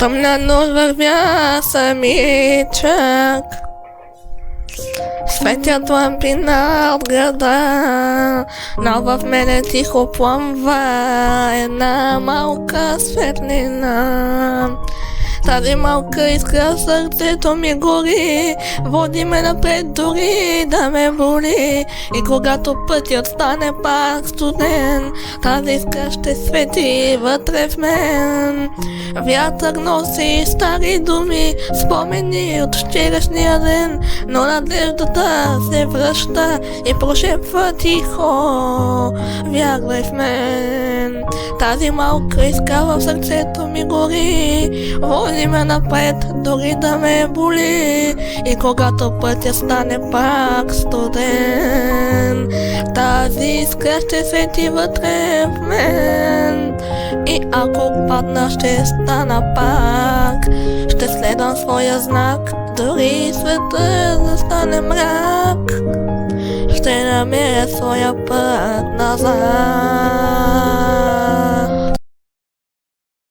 Томляно вървя самичък, светят лампи над града, но в мене тихо пламва една малка светлина. Тази малка искра сърцето ми гори, води ме напред дори да ме боли. И когато пътят стане пак студен, тази искра ще свети вътре в мен. Вятър носи стари думи, спомени от вчерашния ден, но надеждата се връща и прошепва тихо: вярвай в мен. Тази малка искра в сърцето ми гори, води ме напред, дори да ме боли. И когато пътя стане пак студен, тази искра ще свети вътре в мен. И ако падна, ще стана пак, ще следвам своя знак, дори света да стане мрак, ще намеря своя път назад.